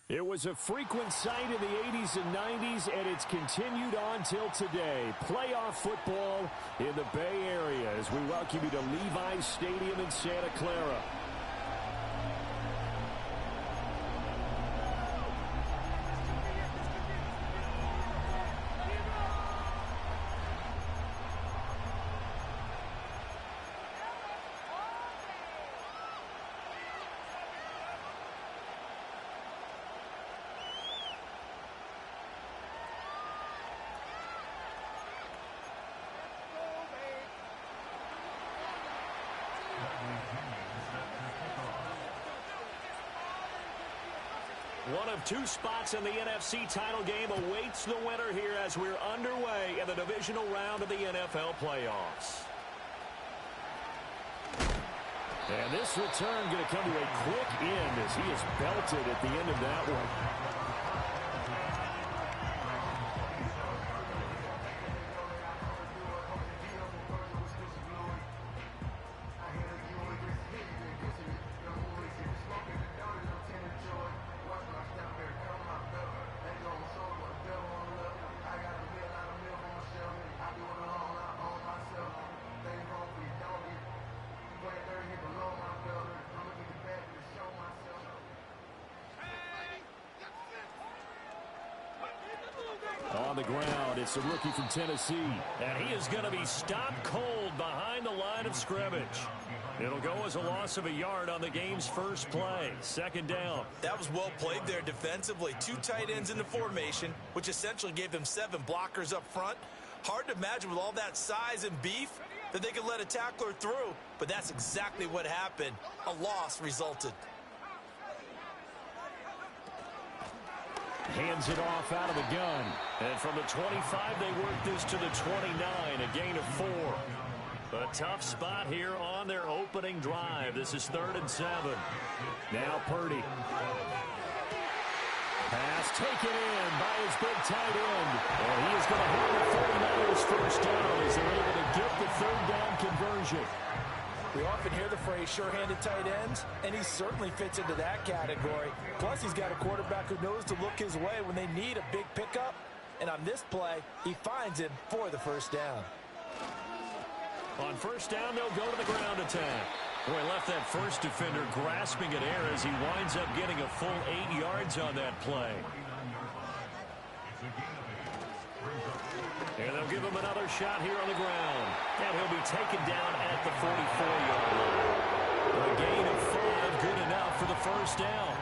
It was a frequent sight in the 80s and 90s, and it's continued on till today. Playoff football in the Bay Area as we welcome you to Levi's Stadium in Santa Clara. One of two spots in the NFC title game awaits the winner here as we're underway in the divisional round of the NFL playoffs. And this return going to come to a quick end as he is belted at the end of that one. On the ground, it's a rookie from Tennessee. And he is going to be stopped cold behind the line of scrimmage. It'll go as a loss of a yard on the game's first play. Second down. That was well played there defensively. Two tight ends in the formation, which essentially gave them 7 blockers up front. Hard to imagine with all that size and beef that they could let a tackler through. But that's exactly what happened. A loss resulted. Hands it off out of the gun. And from the 25, they work this to the 29, a gain of 4. A tough spot here on their opening drive. This is 3rd and 7. Now Purdy. Pass taken in by his big tight end. And he is going to have the 49ers first down as they're able to get the 3rd down conversion. We often hear the phrase sure-handed tight ends, and he certainly fits into that category. Plus, he's got a quarterback who knows to look his way when they need a big pickup. And on this play, he finds him for the first down. On first down, they'll go to the ground attack. Boy, left that first defender grasping at air as he winds up getting a full 8 yards on that play. And they'll give him another shot here on the ground. And he'll be taken down at the 44-yard line. A gain of 5, good enough for the first down.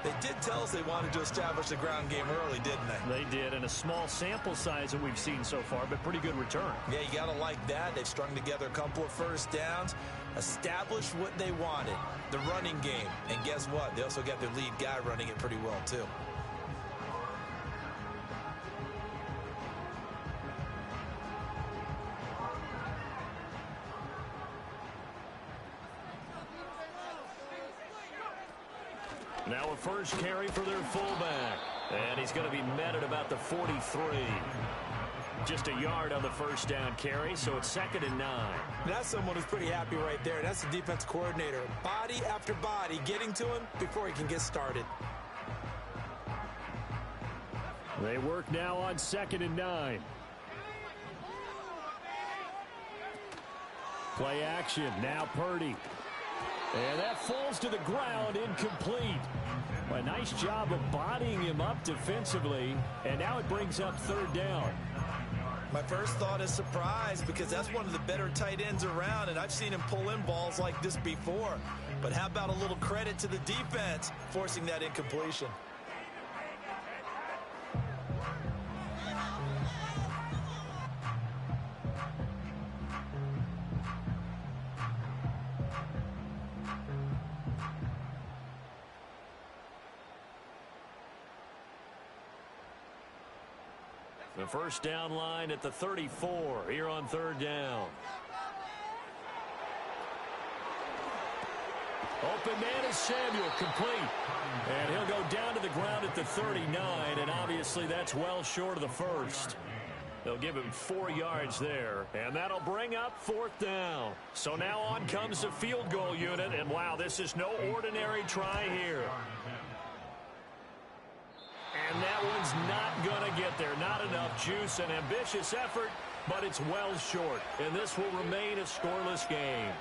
They did tell us they wanted to establish the ground game early, didn't they? They did, and a small sample size that we've seen so far, but pretty good return. Yeah, you got to like that. They've strung together a couple of first downs, established what they wanted, the running game. And guess what? They also got their lead guy running it pretty well, too. Now a first carry for their fullback. And he's going to be met at about the 43. Just a yard on the first down carry, so it's 2nd and 9. That's someone who's pretty happy right there. That's the defense coordinator. Body after body getting to him before he can get started. They work now on 2nd and 9. Play action. Now Purdy. And that falls to the ground, incomplete. A nice job of bodying him up defensively, and now it brings up 3rd down. My first thought is surprise because that's one of the better tight ends around, and I've seen him pull in balls like this before. But how about a little credit to the defense forcing that incompletion? The first down line at the 34 here on 3rd down. Open man is Samuel, complete. And he'll go down to the ground at the 39, and obviously that's well short of the first. They'll give him 4 yards there, and that'll bring up 4th down. So now on comes the field goal unit, and wow, this is no ordinary try here. And that one's not going to get there. Not enough juice. An ambitious effort, but it's well short. And this will remain a scoreless game.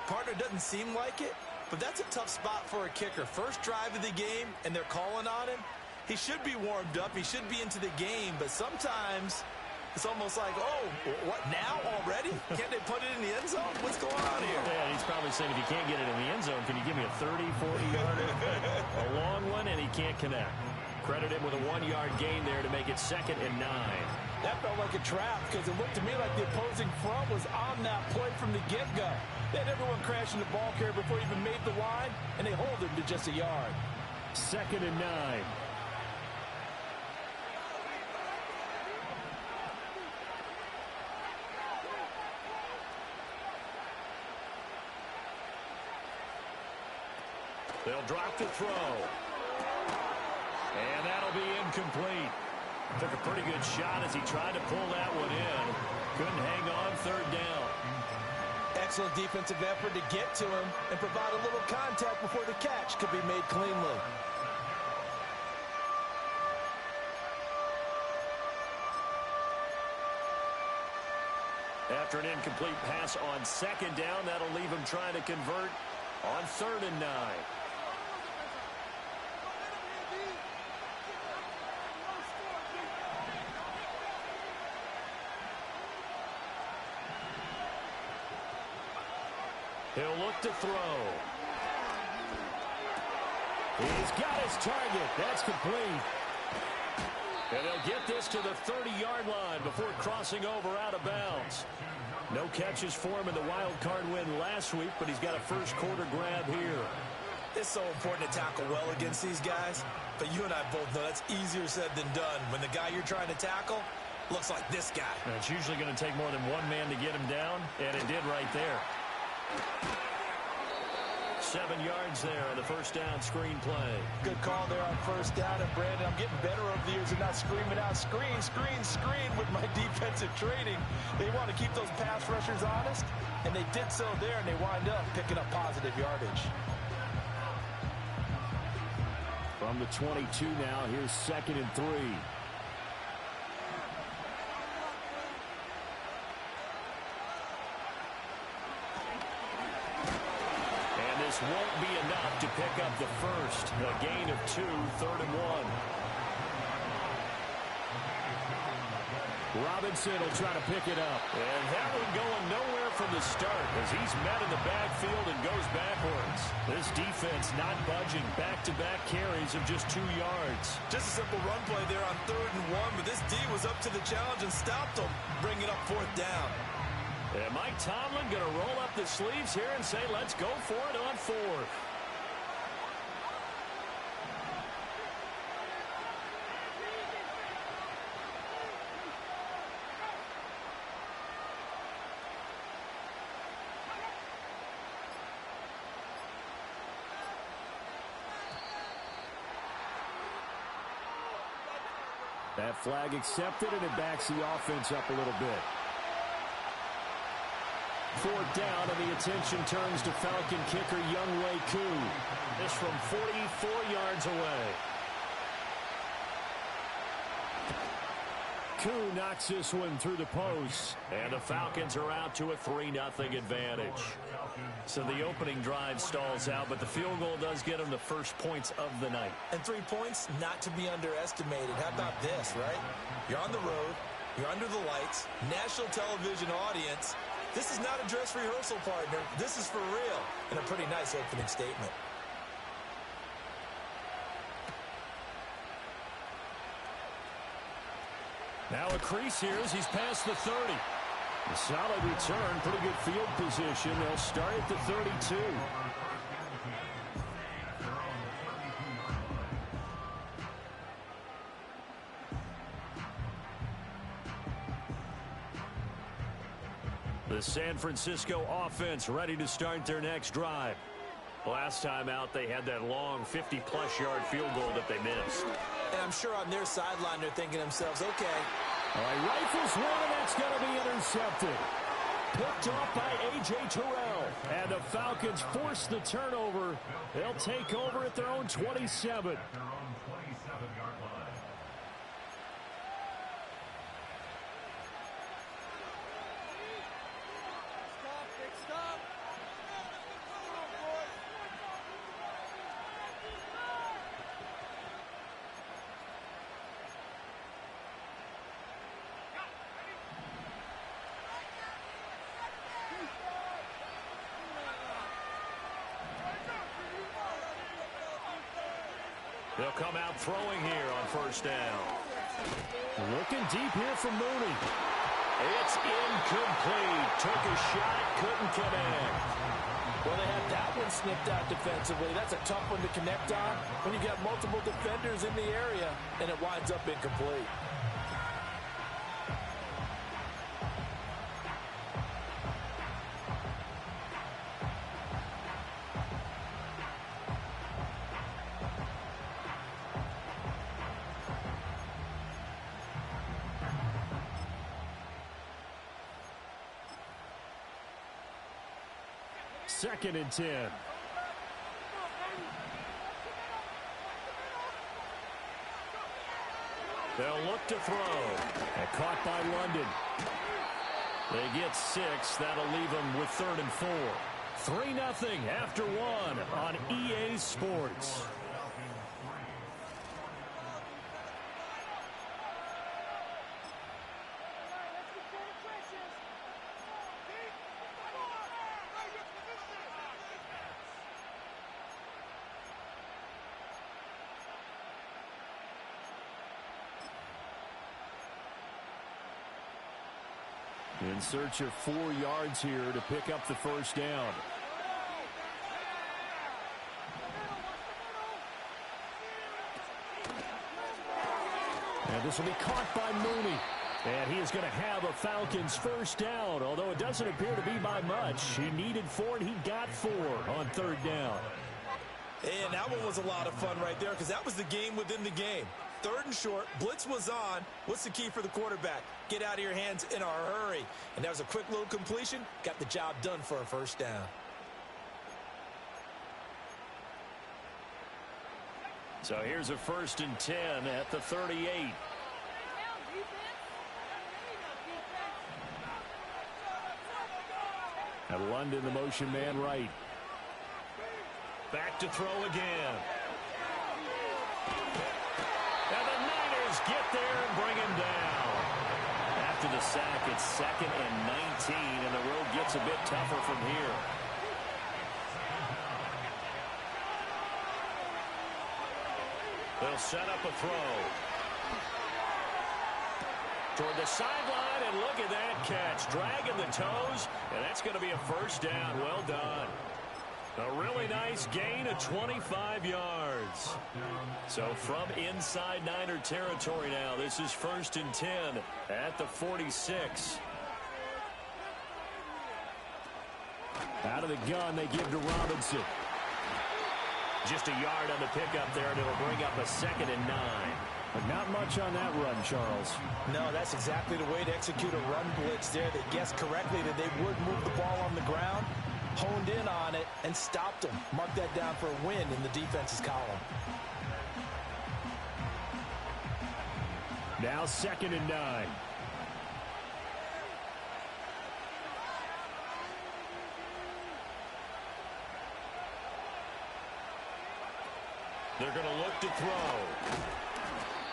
Partner doesn't seem like it, but that's a tough spot for a kicker. First drive of the game, and they're calling on him. He should be warmed up. He should be into the game, but sometimes it's almost like, oh, what, now already? Can't they put it in the end zone? What's going on here? Yeah, he's probably saying if you can't get it in the end zone, can you give me a 30, 40-yarder? A long one, and he can't connect. Credit him with a 1-yard gain there to make it 2nd and 9. That felt like a trap because it looked to me like the opposing front was on that play from the get-go. They had everyone crashing the ball carrier before he even made the line, and they hold him to just a yard. 2nd and 9. They'll drop the throw. And that'll be incomplete. Took a pretty good shot as he tried to pull that one in. Couldn't hang on 3rd down. Excellent defensive effort to get to him and provide a little contact before the catch could be made cleanly. After an incomplete pass on 2nd down, that'll leave him trying to convert on 3rd and 9. He'll look to throw. He's got his target. That's complete. And they'll get this to the 30-yard line before crossing over out of bounds. No catches for him in the wild card win last week, but he's got a first quarter grab here. It's so important to tackle well against these guys, but you and I both know that's easier said than done when the guy you're trying to tackle looks like this guy. And it's usually going to take more than one man to get him down, and it did right there. 7 yards there on the first down screen play. Good call there on first down. And Brandon, I'm getting better over the years and not screaming out, screen, screen, screen with my defensive training. They want to keep those pass rushers honest, and they did so there, and they wind up picking up positive yardage. From the 22 now, here's 2nd and 3. This won't be enough to pick up the first. A gain of 2, 3rd and 1. Robinson will try to pick it up. And that one going nowhere from the start as he's met in the backfield and goes backwards. This defense not budging. Back-to-back carries of just 2 yards. Just a simple run play there on 3rd and 1, but this D was up to the challenge and stopped him, bringing up 4th down. And Mike Tomlin going to roll up the sleeves here and say, let's go for it on 4th. That flag accepted, and it backs the offense up a little bit. 4th down, and the attention turns to Falcon kicker Younghoe Koo. This from 44 yards away. Koo knocks this one through the post, and the Falcons are out to a 3-0 advantage. So the opening drive stalls out, but the field goal does get them the first points of the night. And 3 points, not to be underestimated. How about this, right? You're on the road, you're under the lights, national television audience. This is not a dress rehearsal, partner. This is for real, and a pretty nice opening statement. Now a crease here as he's past the 30. A solid return, pretty good field position. They'll start at the 32. The San Francisco offense ready to start their next drive. Last time out, they had that long 50-plus yard field goal that they missed. And I'm sure on their sideline, they're thinking to themselves, okay. All right, rifles one, and that's going to be intercepted. Picked off by A.J. Terrell. And the Falcons force the turnover. They'll take over at their own 27. They'll come out throwing here on first down. Looking deep here for Mooney. It's incomplete. Took a shot, couldn't connect. Well, they had that one snipped out defensively. That's a tough one to connect on when you got multiple defenders in the area, and it winds up incomplete. Second and 10. They'll look to throw. And caught by London. They get 6. That'll leave them with 3rd and 4. 3-0 after 1 on EA Sports. In search of 4 yards here to pick up the first down. And this will be caught by Mooney. And he is going to have a Falcons first down, although it doesn't appear to be by much. He needed 4, and he got 4 on 3rd down. And that one was a lot of fun right there because that was the game within the game. 3rd and short, blitz was on. What's the key for the quarterback? Get out of your hands in a hurry. And that was a quick little completion. Got the job done for a first down. So here's a 1st and 10 at the 38. And London, the motion man right. Back to throw again. And the Niners get there and bring him down. After the sack, it's 2nd and 19, and the road gets a bit tougher from here. They'll set up a throw. Toward the sideline, and look at that catch. Dragging the toes, and that's going to be a first down. Well done. A really nice gain of 25 yards. So from inside Niner territory now, this is 1st and 10 at the 46. Out of the gun, they give to Robinson. Just a yard on the pickup there, and it'll bring up a 2nd and 9. But not much on that run, Charles. No, that's exactly the way to execute a run blitz there. They guessed correctly that they would move the ball on the ground, honed in on it, and stopped them. Mark that down for a win in the defense's column. Now 2nd and 9. They're going to look to throw.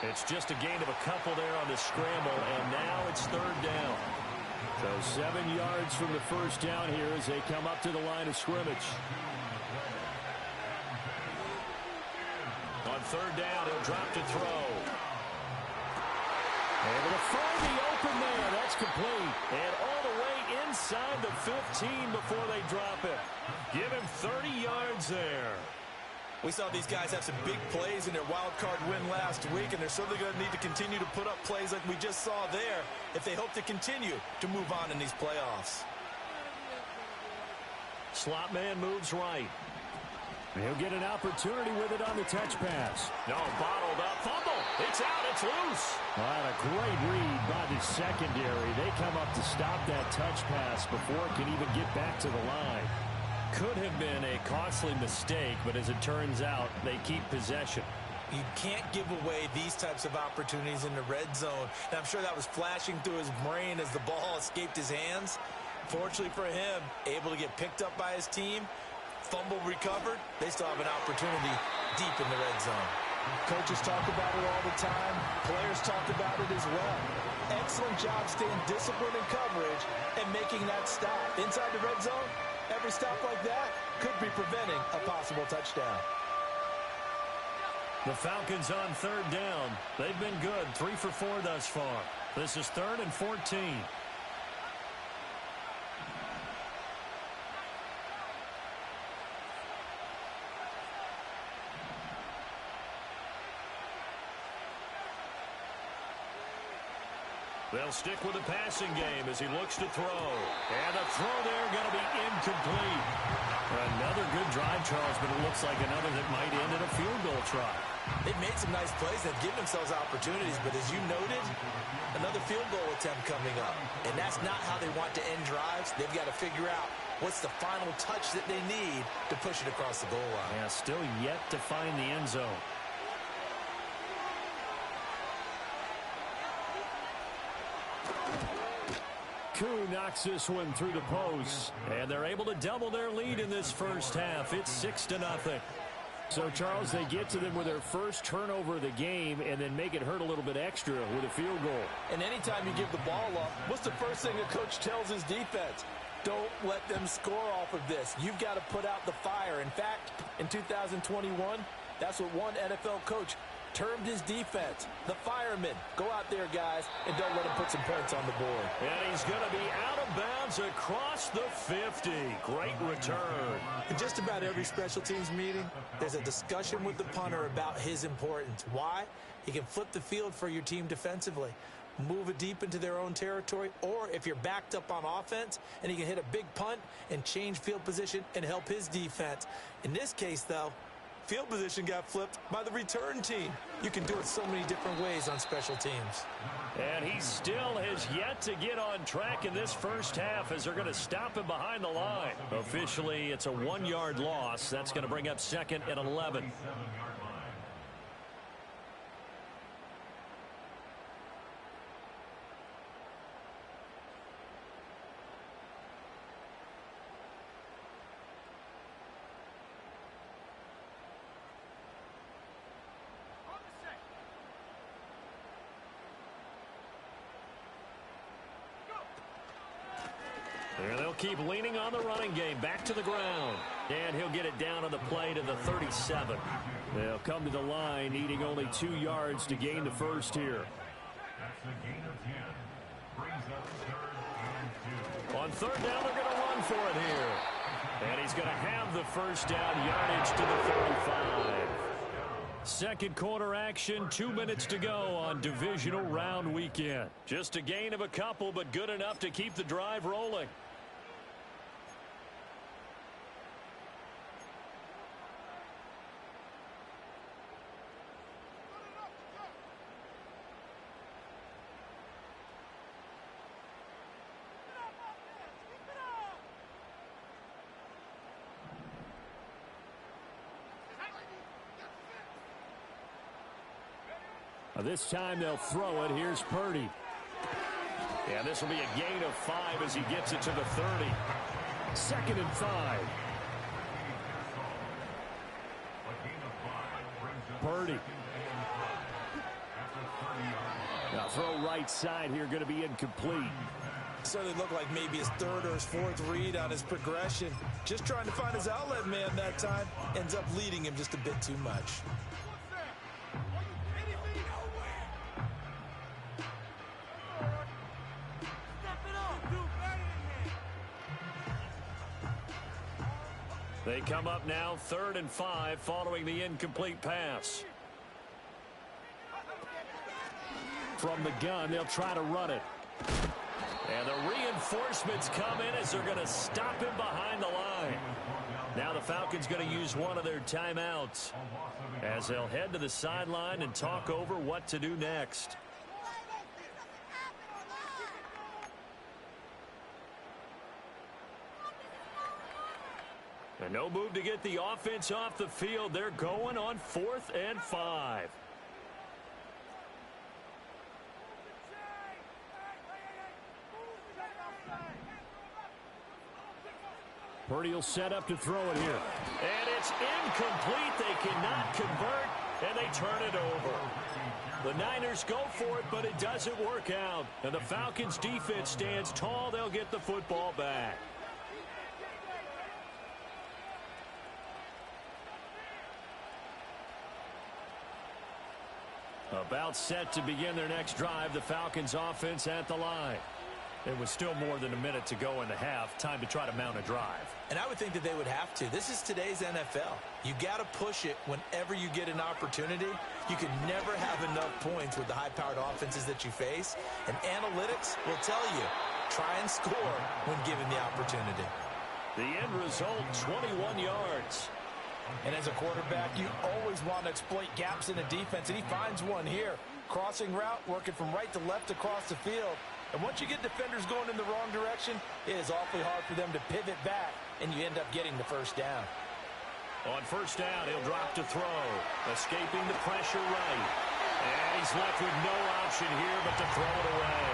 It's just a gain of a couple there on the scramble, and now it's 3rd down. So 7 yards from the first down here as they come up to the line of scrimmage. On 3rd down, he'll drop to throw. Able to find the open there. That's complete. And all the way inside the 15 before they drop it. Give him 30 yards there. We saw these guys have some big plays in their wild card win last week, and they're certainly going to need to continue to put up plays like we just saw there if they hope to continue to move on in these playoffs. Slot man moves right. He'll get an opportunity with it on the touch pass. No, bottled up. Fumble. It's out. It's loose. Well, a great read by the secondary. They come up to stop that touch pass before it can even get back to the line. Could have been a costly mistake, but as it turns out, they keep possession. You can't give away these types of opportunities in the red zone. And I'm sure that was flashing through his brain as the ball escaped his hands. Fortunately for him, able to get picked up by his team, fumble recovered. They still have an opportunity deep in the red zone. Coaches talk about it all the time. Players talk about it as well. Excellent job staying disciplined in coverage and making that stop. Inside the red zone, every stop like that could be preventing a possible touchdown. The Falcons on third down. They've been good, 3 for 4 thus far. This is 3rd and 14. They'll stick with the passing game as he looks to throw. And the throw there going to be incomplete. Another good drive, Charles, but it looks like another that might end in a field goal try. They've made some nice plays. They've given themselves opportunities, but as you noted, another field goal attempt coming up. And that's not how they want to end drives. They've got to figure out what's the final touch that they need to push it across the goal line. Yeah, still yet to find the end zone. Koo knocks this one through the post. And they're able to double their lead in this first half. It's 6-0. So, Charles, they get to them with their first turnover of the game and then make it hurt a little bit extra with a field goal. And anytime you give the ball up, what's the first thing a coach tells his defense? Don't let them score off of this. You've got to put out the fire. In fact, in 2021, that's what one NFL coach termed his defense, the firemen. Go out there, guys, and don't let them put some points on the board. And he's going to be out of bounds across the 50. Great return. In just about every special teams meeting, there's a discussion with the punter about his importance. Why? He can flip the field for your team defensively, move it deep into their own territory, or if you're backed up on offense, and he can hit a big punt and change field position and help his defense. In this case, though, field position got flipped by the return team. You can do it so many different ways on special teams. And he still has yet to get on track in this first half as they're going to stop him behind the line. Officially, it's a 1-yard loss. That's going to bring up 2nd and 11. And they'll keep leaning on the running game. Back to the ground. And he'll get it down on the play to the 37. They'll come to the line, needing only 2 yards to gain the first here. On third down, they're going to run for it here. And he's going to have the first down, yardage to the 35. Second quarter action, 2 minutes to go on divisional round weekend. Just a gain of a couple, but good enough to keep the drive rolling. This time they'll throw it. Here's Purdy. Yeah, this will be a gain of 5 as he gets it to the 30. 2nd and 5. Purdy. Now throw right side here, going to be incomplete. Certainly looked like maybe his 3rd or his 4th read on his progression. Just trying to find his outlet man that time. Ends up leading him just a bit too much. They come up now 3rd and 5 following the incomplete pass. From the gun, they'll try to run it. And the reinforcements come in as they're going to stop him behind the line. Now the Falcons going to use one of their timeouts as they'll head to the sideline and talk over what to do next. And no move to get the offense off the field. They're going on 4th and 5. Purdy will set up to throw it here. And it's incomplete. They cannot convert, and they turn it over. The Niners go for it, but it doesn't work out. And the Falcons' defense stands tall. They'll get the football back. About set to begin their next drive, the Falcons offense at the line. It was still more than a minute to go in the half. Time to try to mount a drive. And I would think that they would have to. This is today's NFL. You got to push it whenever you get an opportunity. You can never have enough points with the high-powered offenses that you face. And analytics will tell you, try and score when given the opportunity. The end result, 21 yards. And as a quarterback, you always want to exploit gaps in the defense, and he finds one here. Crossing route, working from right to left across the field. And once you get defenders going in the wrong direction, it is awfully hard for them to pivot back, and you end up getting the first down. On first down, he'll drop to throw. Escaping the pressure right. And he's left with no option here but to throw it away.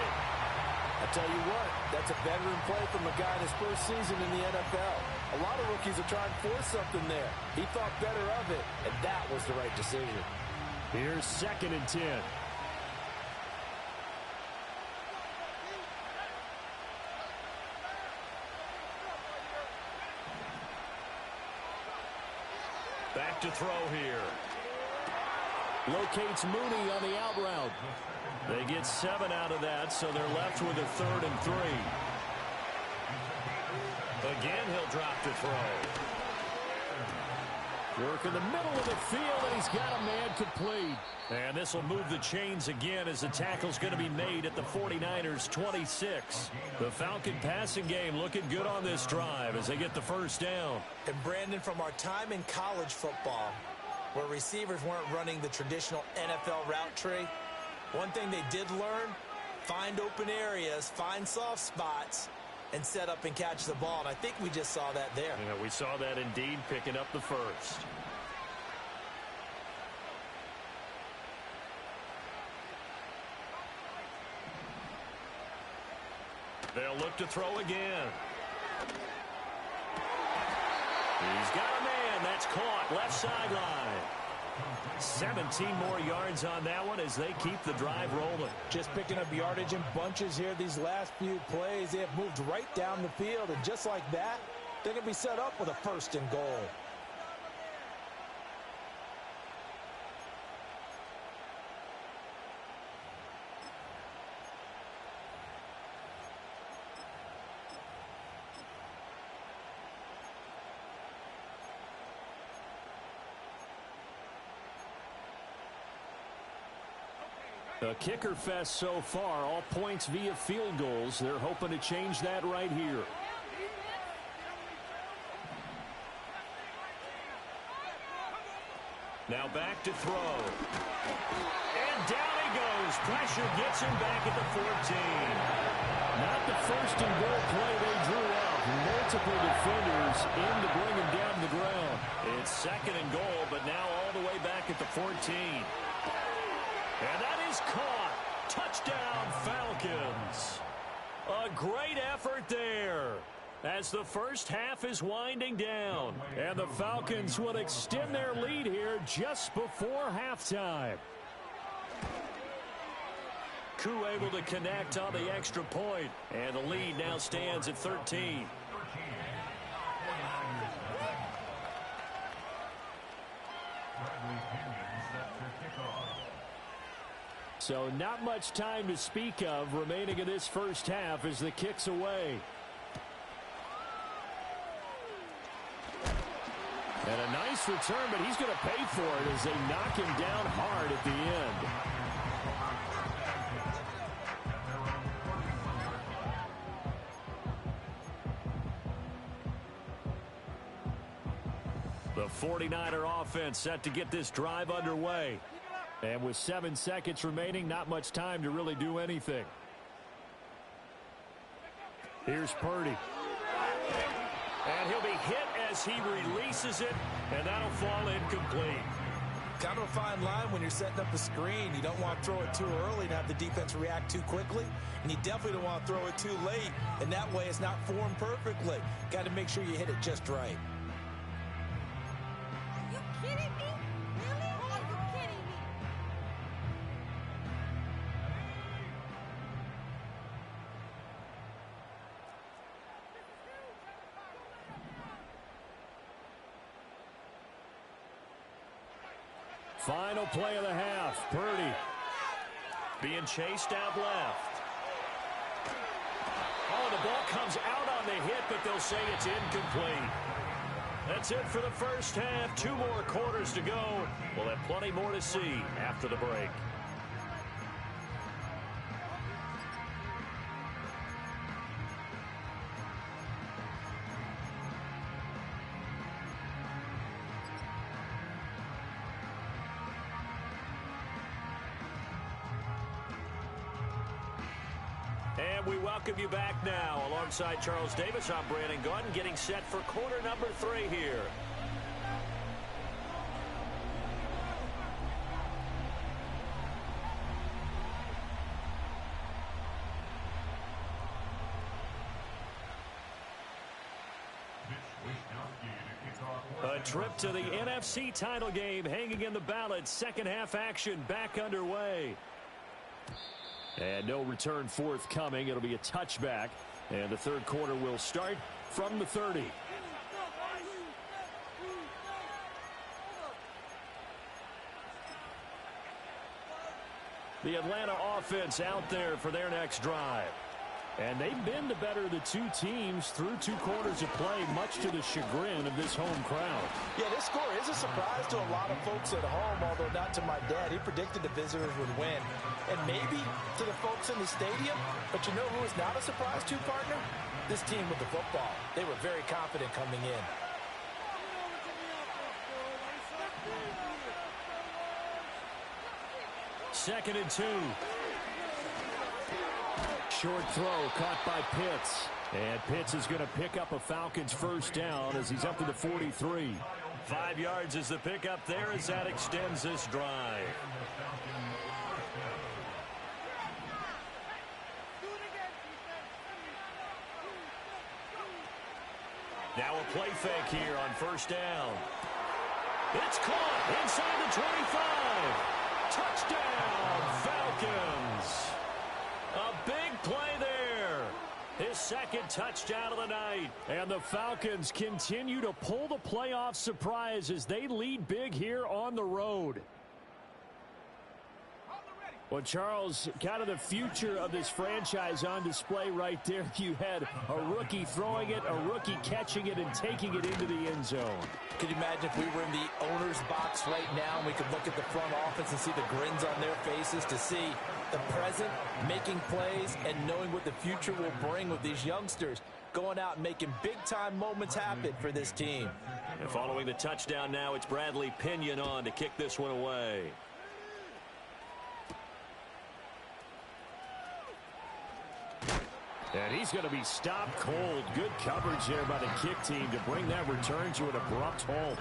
I tell you what, that's a veteran play from a guy in his first season in the NFL. A lot of rookies are trying to force something there. He thought better of it, and that was the right decision. Here's 2nd and 10. Back to throw here. Locates Mooney on the out route. They get 7 out of that, so they're left with a 3rd and 3. Again, he'll drop to throw. Work in the middle of the field, and he's got a man complete. And this will move the chains again as the tackle's going to be made at the 49ers' 26. The Falcon passing game looking good on this drive as they get the first down. And Brandon, from our time in college football, where receivers weren't running the traditional NFL route tree, one thing they did learn, find open areas, find soft spots, and set up and catch the ball. And I think we just saw that there. Yeah, we saw that indeed, picking up the first. They'll look to throw again. He's got a man. That's caught. Left sideline. 17 more yards on that one as they keep the drive rolling. Just picking up yardage in bunches here these last few plays. They have moved right down the field, and just like that, they're going to be set up with a 1st and goal. A kicker fest so far, all points via field goals. They're hoping to change that right here. Now back to throw. And down he goes. Pressure gets him back at the 14. Not the 1st and goal play they drew up. Multiple defenders in to bring him down to the ground. It's 2nd and goal, but now all the way back at the 14. And that is caught. Touchdown, Falcons. A great effort there as the first half is winding down. And the Falcons will extend their lead here just before halftime. Koo able to connect on the extra point, and the lead now stands at 13. So not much time to speak of remaining in this first half as the kick's away. And a nice return, but he's going to pay for it as they knock him down hard at the end. The 49er offense set to get this drive underway. And with 7 seconds remaining, not much time to really do anything. Here's Purdy. And he'll be hit as he releases it, and that'll fall incomplete. Kind of a fine line when you're setting up a screen. You don't want to throw it too early and have the defense react too quickly. And you definitely don't want to throw it too late, and that way it's not formed perfectly. Got to make sure you hit it just right. Are you kidding me? Really? Are you kidding me? Final play of the half. Purdy being chased out left. Oh, the ball comes out on the hit, but they'll say it's incomplete. That's it for the first half. 2 more quarters to go. We'll have plenty more to see after the break. And we welcome you back now. Alongside Charles Davis, I'm Brandon Gunn, getting set for quarter number 3 here. A trip to the NFC title game hanging in the balance. Second half action back underway. And no return forthcoming. It'll be a touchback. And the third quarter will start from the 30. The Atlanta offense out there for their next drive. And they've been the better of the 2 teams through 2 quarters of play, much to the chagrin of this home crowd. Yeah, this score is a surprise to a lot of folks at home, although not to my dad. He predicted the visitors would win. And maybe to the folks in the stadium. But you know who is not a surprise to, partner? This team with the football. They were very confident coming in. Second and 2. Short throw caught by Pitts. And Pitts is going to pick up a Falcons first down as he's up to the 43. 5 yards is the pickup there as that extends this drive. Now a play fake here on first down. It's caught inside the 25. Touchdown, Falcons. A big play there. His second touchdown of the night. And the Falcons continue to pull the playoff surprise as they lead big here on the road. Well, Charles, kind of the future of this franchise on display right there. You had a rookie throwing it, a rookie catching it, and taking it into the end zone. Could you imagine if we were in the owner's box right now and we could look at the front office and see the grins on their faces, to see the present making plays and knowing what the future will bring with these youngsters going out and making big-time moments happen for this team. And following the touchdown now, it's Bradley Pinion on to kick this one away. And he's going to be stopped cold. Good coverage there by the kick team to bring that return to an abrupt halt.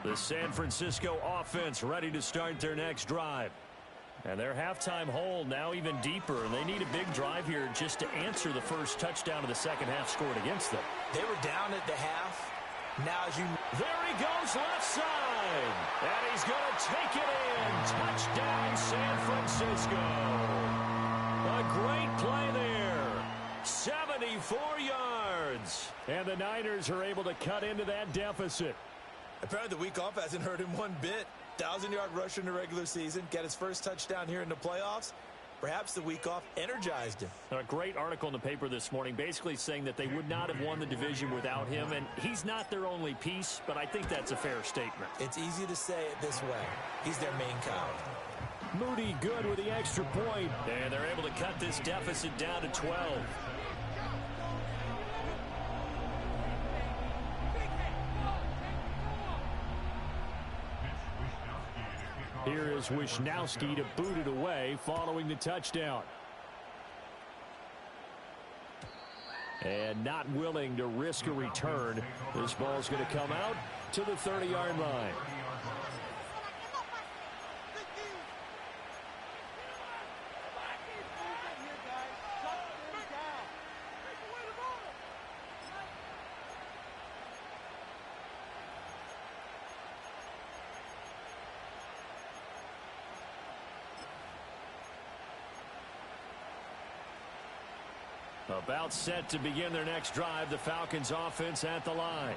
The San Francisco offense ready to start their next drive. And their halftime hole now even deeper. And they need a big drive here just to answer the first touchdown of the second half scored against them. They were down at the half. Now as you... There he goes left side. And he's going to take it in. Touchdown San Francisco. A great play there. 74 yards. And the Niners are able to cut into that deficit. Apparently the week off hasn't hurt him one bit. 1,000-yard rusher in the regular season. Got his first touchdown here in the playoffs. Perhaps the week off energized him. A great article in the paper this morning basically saying that they would not have won the division without him. And he's not their only piece, but I think that's a fair statement. It's easy to say it this way. He's their main guy. Moody good with the extra point. And they're able to cut this deficit down to 12. Here is Wisnowski to boot it away following the touchdown. And not willing to risk a return. This ball's going to come out to the 30-yard line. About set to begin their next drive, the Falcons offense at the line.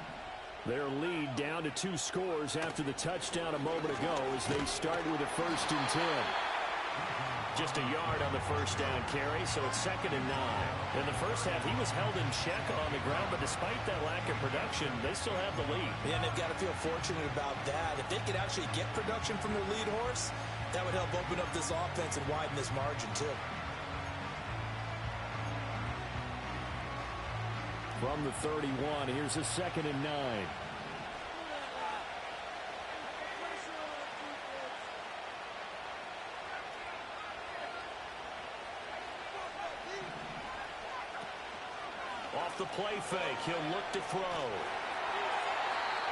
Their lead down to 2 scores after the touchdown a moment ago as they start with a 1st and 10. Just a yard on the first down carry, so it's 2nd and 9. In the first half, he was held in check on the ground, but despite that lack of production, they still have the lead. Yeah, and they've got to feel fortunate about that. If they could actually get production from their lead horse, that would help open up this offense and widen this margin, too. From the 31, here's a 2nd and 9. Off the play fake, he'll look to throw.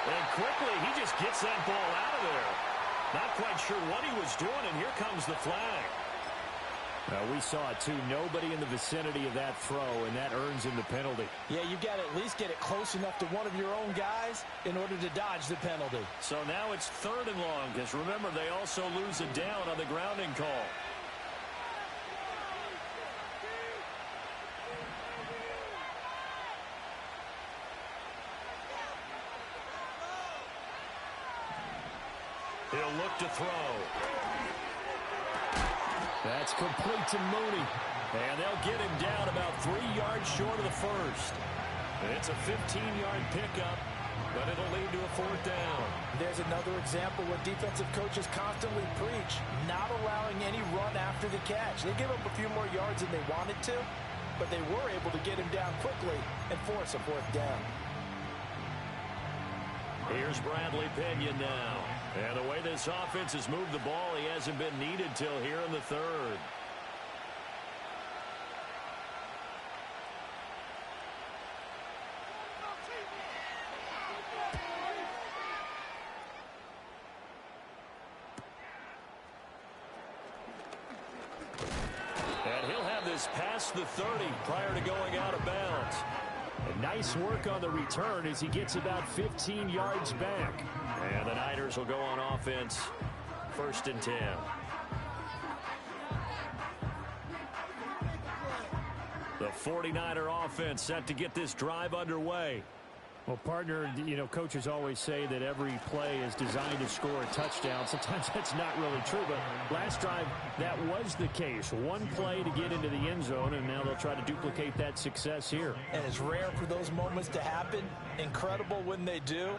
And quickly, he just gets that ball out of there. Not quite sure what he was doing, and here comes the flag. We saw it, too. Nobody in the vicinity of that throw, and that earns him the penalty. Yeah, you've got to at least get it close enough to one of your own guys in order to dodge the penalty. So now it's 3rd and long, because remember, they also lose a down on the grounding call. He'll look to throw. That's complete to Mooney. And they'll get him down about 3 yards short of the first. It's a 15-yard pickup, but it'll lead to a 4th down. There's another example where defensive coaches constantly preach not allowing any run after the catch. They give up a few more yards than they wanted to, but they were able to get him down quickly and force a 4th down. Here's Bradley Pinion now. And the way this offense has moved the ball, he hasn't been needed till here in the 3rd. And he'll have this past the 30 prior to going out of bounds. And nice work on the return as he gets about 15 yards back. And the Niners will go on offense. 1st and 10. The 49er offense set to get this drive underway. Well, partner, coaches always say that every play is designed to score a touchdown. Sometimes that's not really true, but last drive, that was the case. One play to get into the end zone, and now they'll try to duplicate that success here. And it's rare for those moments to happen. Incredible when they do.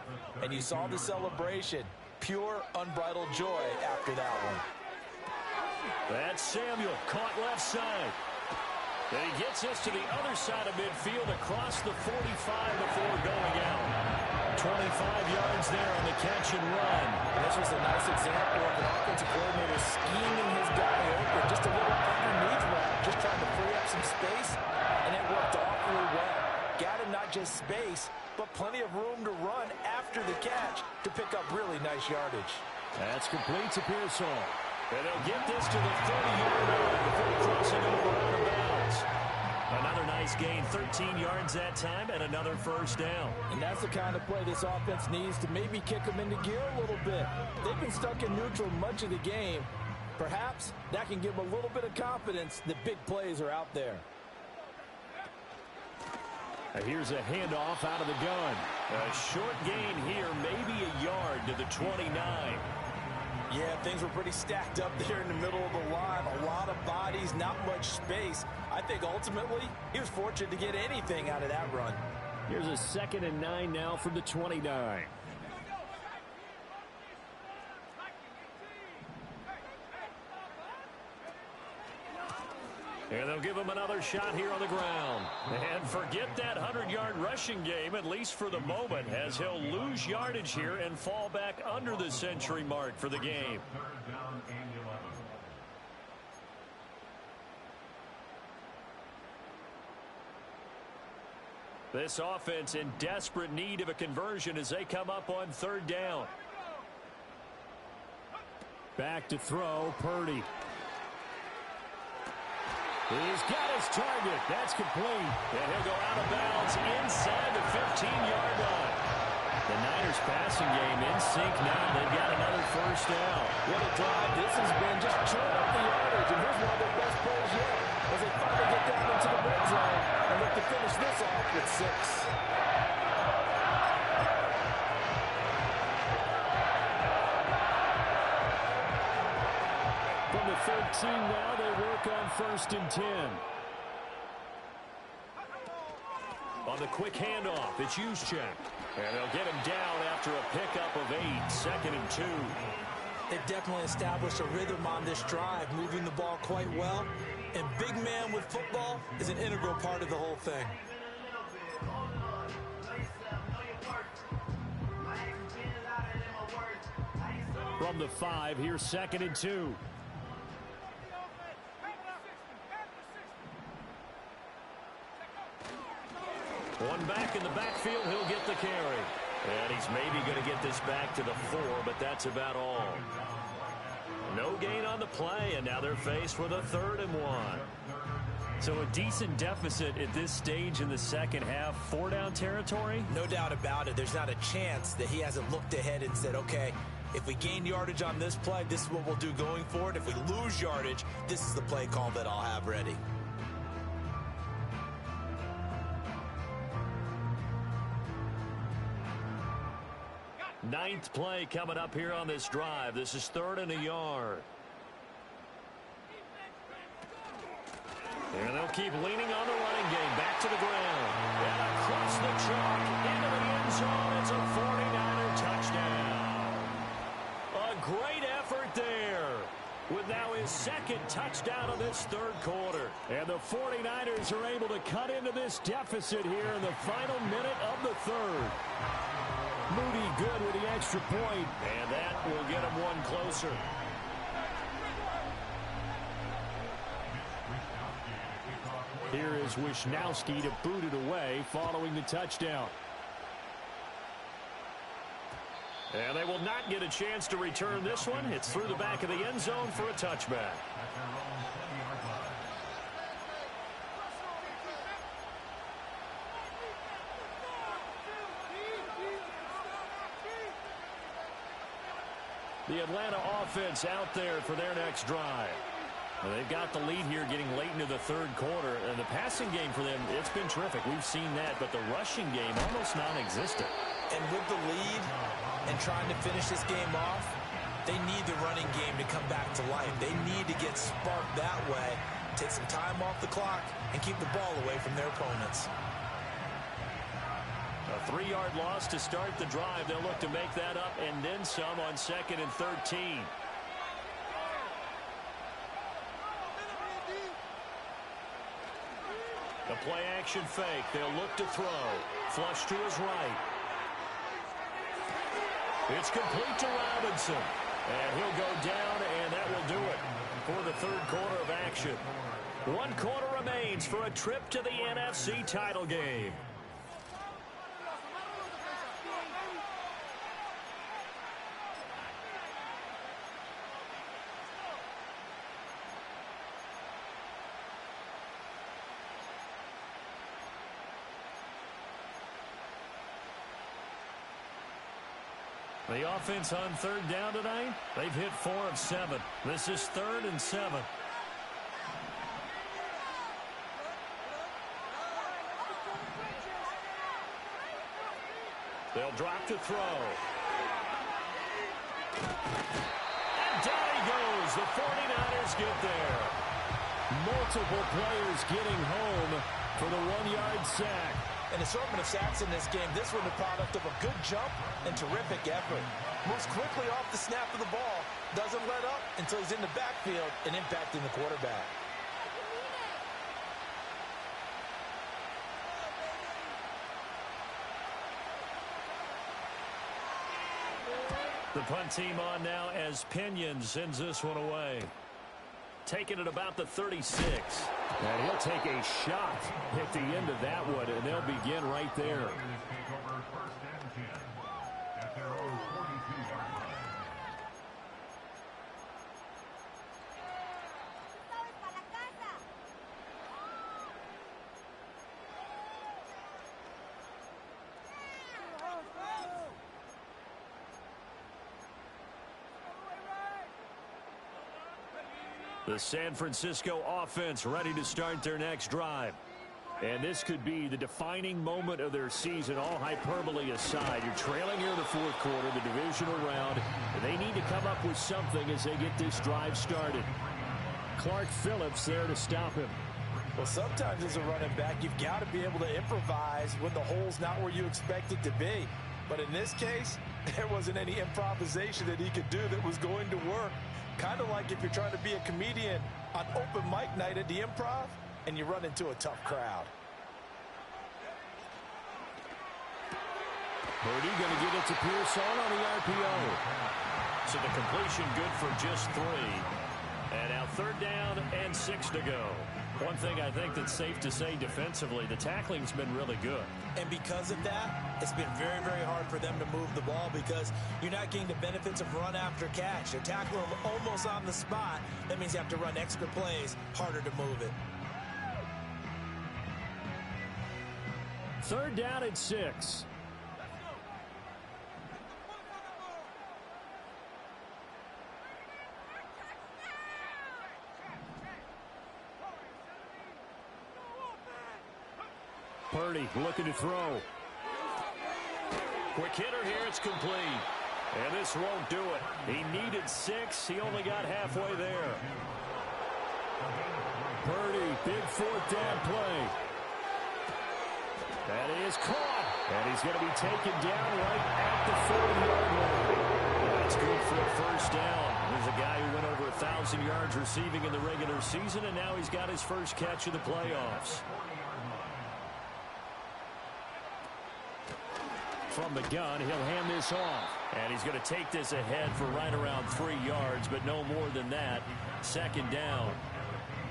And you saw the celebration. Pure, unbridled joy after that one. That's Samuel, caught left side. And he gets us to the other side of midfield across the 45 before going out. 25 yards there on the catch and run. And this was a nice example of an offensive coordinator scheming his guy open. Just a little underneath route, just trying to free up some space, and it worked awfully well. Got him not just space, but plenty of room to run after the catch to pick up really nice yardage. That's complete to Pearsall. And they'll get this to the 30-yard line before crossing over out of bounds. Another nice gain, 13 yards that time, and another 1st down. And that's the kind of play this offense needs to maybe kick them into gear a little bit. They've been stuck in neutral much of the game. Perhaps that can give them a little bit of confidence that big plays are out there. Here's a handoff out of the gun. A short gain here, maybe a yard to the 29. Yeah, things were pretty stacked up there in the middle of the line. A lot of bodies, not much space. I think ultimately he was fortunate to get anything out of that run. Here's a 2nd and 9 now from the 29. And they'll give him another shot here on the ground. And forget that 100-yard rushing game, at least for the moment, as he'll lose yardage here and fall back under the century mark for the game. This offense in desperate need of a conversion as they come up on 3rd down. Back to throw, Purdy. He's got his target. That's complete. And he'll go out of bounds inside the 15-yard line. The Niners passing game in sync now. They've got another 1st down. What a drive this has been. Just chewing up the yardage. And here's one of their best plays yet as they finally get down into the red zone and look to finish this off with 6. first and 10. On the quick handoff, it's Juszczyk. And they'll get him down after a pickup of 8, 2nd and 2. They've definitely established a rhythm on this drive, moving the ball quite well. And big man with football is an integral part of the whole thing. From the 5, here's 2nd and 2. One back in the backfield, he'll get the carry. And he's maybe going to get this back to the 4, but that's about all. No gain on the play, and now they're faced with a 3rd and 1. So a decent deficit at this stage in the second half. 4-down territory? No doubt about it. There's not a chance that he hasn't looked ahead and said, okay, if we gain yardage on this play, this is what we'll do going forward. If we lose yardage, this is the play call that I'll have ready. Ninth play coming up here on this drive. This is 3rd and a yard. And they'll keep leaning on the running game. Back to the ground. And across the chalk into the end zone. It's a 49er touchdown. A great effort there. With now his 2nd touchdown of this 3rd quarter. And the 49ers are able to cut into this deficit here in the final minute of the 3rd. Moody good with the extra point. And that will get him one closer. Here is Wisnowski to boot it away following the touchdown. And they will not get a chance to return this one. It's through the back of the end zone for a touchback. The Atlanta offense out there for their next drive. Well, they've got the lead here getting late into the 3rd quarter. And the passing game for them, it's been terrific. We've seen that. But the rushing game, almost non-existent. And with the lead and trying to finish this game off, they need the running game to come back to life. They need to get sparked that way, take some time off the clock, and keep the ball away from their opponents. A 3-yard loss to start the drive. They'll look to make that up and then some on 2nd and 13. The play action fake. They'll look to throw. Flush to his right. It's complete to Robinson. And he'll go down, and that will do it for the 3rd quarter of action. 1 quarter remains for a trip to the NFC title game. The offense on 3rd down tonight, they've hit 4 of 7. This is 3rd and 7. They'll drop to throw. And down he goes. The 49ers get there. Multiple players getting home for the 1-yard sack. An assortment of sacks in this game. This one the product of a good jump and terrific effort. Moves quickly off the snap of the ball. Doesn't let up until he's in the backfield and impacting the quarterback. The punt team on now as Pinion sends this one away. Taking it about the 36. And he'll take a shot at the end of that one, and they'll begin right there. The San Francisco offense ready to start their next drive. And this could be the defining moment of their season, all hyperbole aside. You're trailing here in the 4th quarter, the divisional round, and they need to come up with something as they get this drive started. Clark Phillips there to stop him. Well, sometimes as a running back, you've got to be able to improvise when the hole's not where you expect it to be. But in this case, there wasn't any improvisation that he could do that was going to work. Kind of like if you're trying to be a comedian on open mic night at the Improv and you run into a tough crowd. Purdy going to give it to Pearson on the RPO. So the completion good for just 3. And now 3rd down and 6 to go. One thing I think that's safe to say defensively, the tackling's been really good. And because of that, it's been very, very hard for them to move the ball because you're not getting the benefits of run after catch. They're tackling them almost on the spot. That means you have to run extra plays, harder to move it. 3rd down and 6. Purdy looking to throw. Quick hitter here, it's complete. And this won't do it. He needed 6. He only got halfway there. Purdy, big 4th down play. That is caught. And he's going to be taken down right at the 40-yard line. That's good for a 1st down. There's a guy who went over 1,000 yards receiving in the regular season, and now he's got his first catch of the playoffs. From the gun, he'll hand this off. And he's going to take this ahead for right around 3 yards, but no more than that. 2nd down.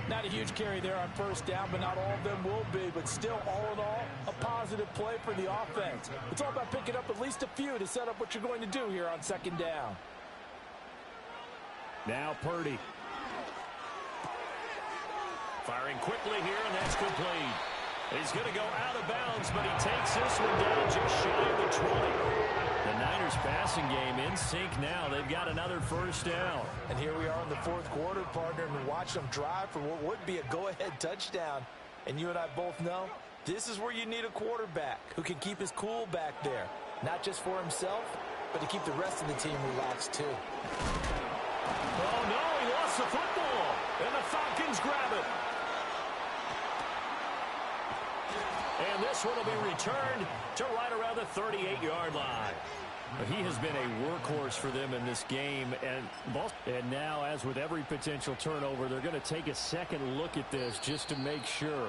Not a huge carry there on 1st down, but not all of them will be. But still, all in all, a positive play for the offense. It's all about picking up at least a few to set up what you're going to do here on 2nd down. Now Purdy. Firing quickly here, and that's complete. He's going to go out of bounds, but he takes this one down just shy of the 20. The Niners passing game in sync now. They've got another 1st down. And here we are in the 4th quarter, partner, and watch them drive for what would be a go-ahead touchdown. And you and I both know this is where you need a quarterback who can keep his cool back there. Not just for himself, but to keep the rest of the team relaxed too. Oh, no, he lost the football. And the Falcons grab it. And this one will be returned to right around the 38-yard line. He has been a workhorse for them in this game. And now, as with every potential turnover, they're going to take a second look at this just to make sure.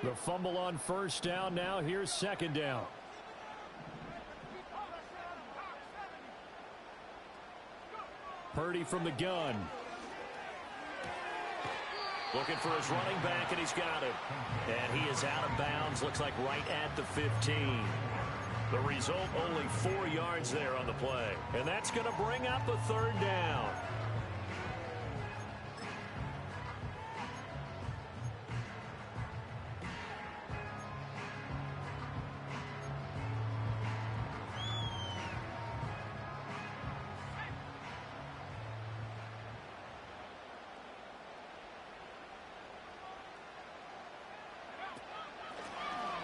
The fumble on 1st down. Now here's 2nd down. Purdy from the gun. Looking for his running back, and he's got it. And he is out of bounds. Looks like right at the 15. The result, only 4 yards there on the play. And that's going to bring up a 3rd down.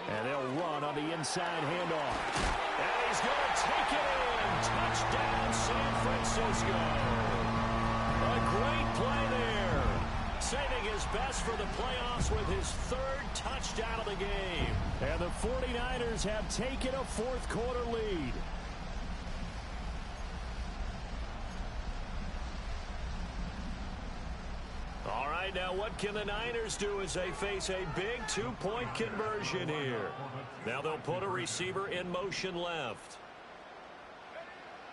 And they'll run on the inside handoff. And he's going to take it in. Touchdown, San Francisco. A great play there. Saving his best for the playoffs with his 3rd touchdown of the game. And the 49ers have taken a 4th quarter lead. All right, now what can the Niners do as they face a big 2-point conversion here? Now they'll put a receiver in motion left.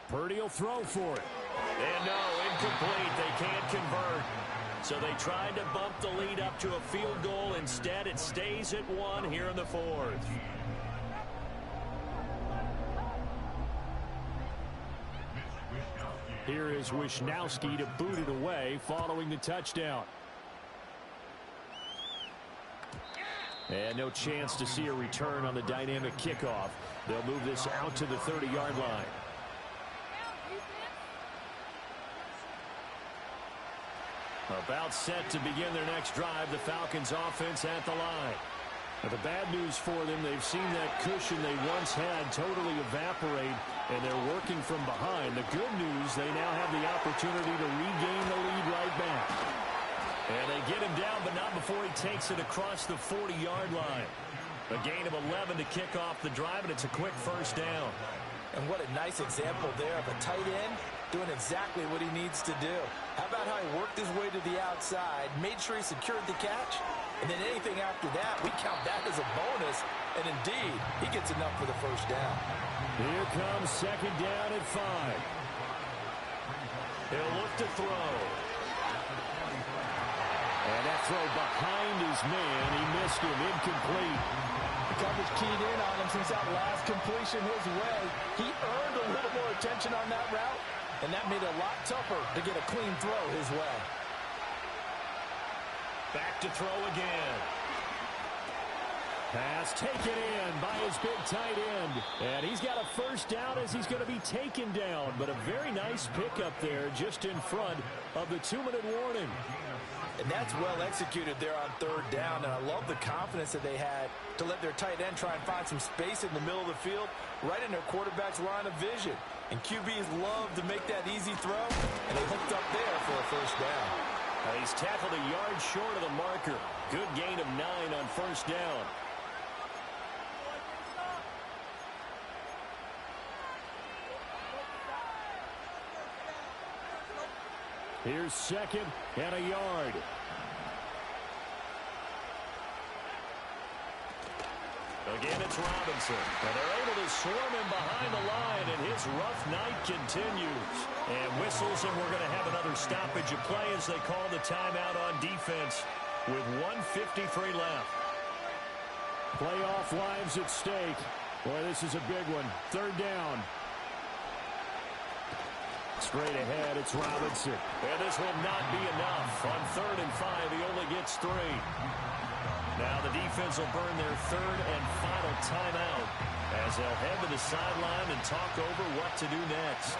Purdy will throw for it. And no, incomplete. They can't convert. So they tried to bump the lead up to a field goal. Instead, it stays at 1 here in the 4th. Here is Wisnowski to boot it away following the touchdown. And no chance to see a return on the dynamic kickoff. They'll move this out to the 30-yard line. About set to begin their next drive, the Falcons offense at the line. Now, the bad news for them, they've seen that cushion they once had totally evaporate, and they're working from behind. The good news, they now have the opportunity to regain the lead right back. And they get him down, but not before he takes it across the 40-yard line. A gain of 11 to kick off the drive, and it's a quick first down. And what a nice example there of a tight end doing exactly what he needs to do. How about how he worked his way to the outside, made sure he secured the catch, and then anything after that, we count that as a bonus. And indeed, he gets enough for the first down. Here comes second down at 5. He'll look to throw. And that throw behind his man. He missed him, incomplete. The coverage keyed in on him since that last completion his way. He earned a little more attention on that route, and that made it a lot tougher to get a clean throw his way. Back to throw again. Pass taken in by his big tight end. And he's got a first down as he's going to be taken down. But a very nice pickup there just in front of the 2-minute warning. And that's well executed there on third down. And I love the confidence that they had to let their tight end try and find some space in the middle of the field, right in their quarterback's line of vision. And QBs love to make that easy throw, and they hooked up there for a first down. He's tackled a yard short of the marker. Good gain of 9 on first down. Here's second and a yard. Again, it's Robinson. And they're able to swarm him behind the line, and his rough night continues. And whistles, and we're going to have another stoppage of play as they call the timeout on defense with 1:53 left. Playoff lives at stake. Boy, this is a big one. Third down. Straight ahead, it's Robinson. And this will not be enough. On 3rd and 5, he only gets 3. Now the defense will burn their third and final timeout as they'll head to the sideline and talk over what to do next.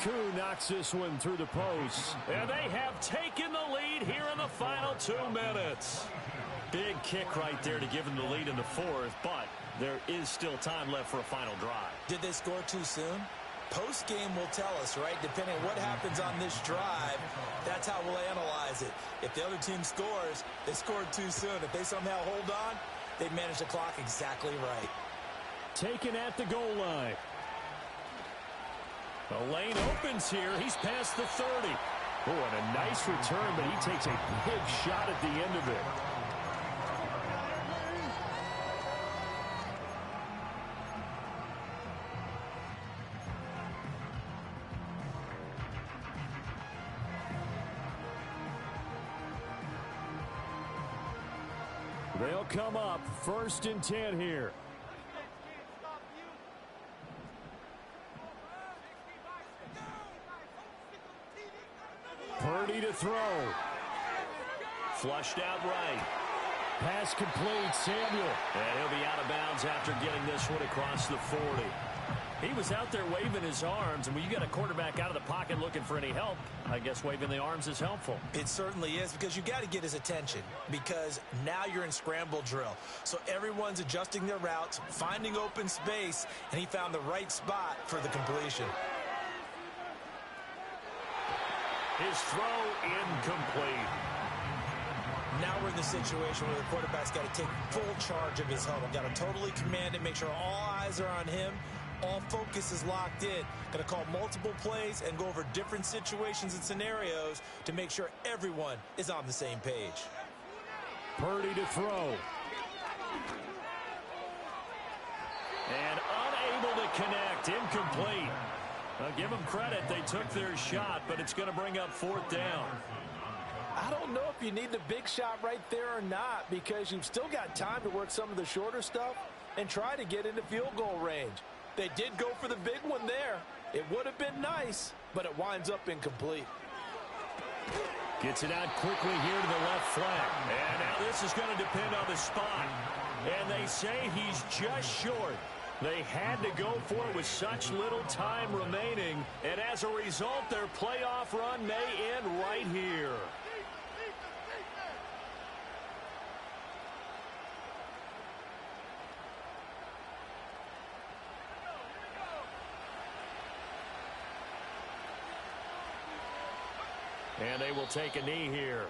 Koo knocks this one through the post. And they have taken the lead here in the final 2 minutes. Big kick right there to give them the lead in the 4th, but there is still time left for a final drive. Did they score too soon? Post-game will tell us, right? Depending on what happens on this drive, that's how we'll analyze it. If the other team scores, they scored too soon. If they somehow hold on, they manage the clock exactly right. Taken at the goal line. The lane opens here. He's past the 30. Oh, and a nice return, but he takes a big shot at the end of it. They'll come up 1st and 10 here. Purdy to throw. Flushed out right. Pass complete, Samuel. And he'll be out of bounds after getting this one across the 40. He was out there waving his arms, and when you got a quarterback out of the pocket looking for any help, I guess waving the arms is helpful. It certainly is, because you got to get his attention, because now you're in scramble drill. So everyone's adjusting their routes, finding open space, and he found the right spot for the completion. His throw incomplete. Now we're in the situation where the quarterback's got to take full charge of his huddle. Got to totally command it, make sure all eyes are on him. All focus is locked in. Got to call multiple plays and go over different situations and scenarios to make sure everyone is on the same page. Purdy to throw. And unable to connect. Incomplete. I'll give them credit. They took their shot, but it's going to bring up 4th down. I don't know if you need the big shot right there or not, because you've still got time to work some of the shorter stuff and try to get into field goal range. They did go for the big one there. It would have been nice, but it winds up incomplete. Gets it out quickly here to the left flank. And now this is going to depend on the spot. And they say he's just short. They had to go for it with such little time remaining. And as a result, their playoff run may end right here. And they will take a knee here.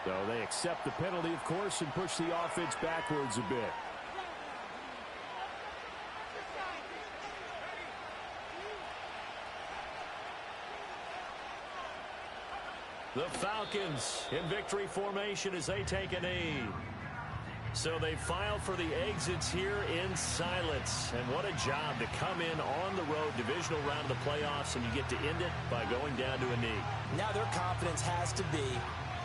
So they accept the penalty, of course, and push the offense backwards a bit. The Falcons in victory formation as they take a knee. So they file for the exits here in silence. And what a job to come in on the road, divisional round of the playoffs, and you get to end it by going down to a knee. Now their confidence has to be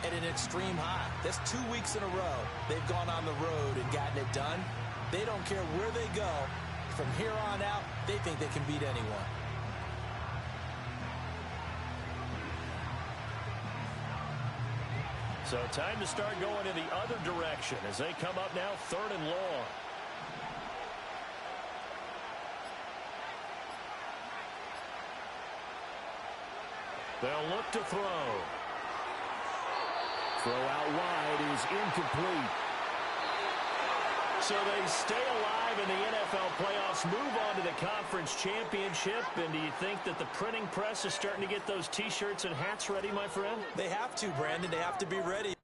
at an extreme high. That's 2 weeks in a row they've gone on the road and gotten it done. They don't care where they go. From here on out, they think they can beat anyone. So time to start going in the other direction as they come up now 3rd and long. They'll look to throw. Throw out wide is incomplete. So they stay alive in the NFL playoffs, move on to the conference championship. And do you think that the printing press is starting to get those T-shirts and hats ready, my friend? They have to, Brandon. They have to be ready.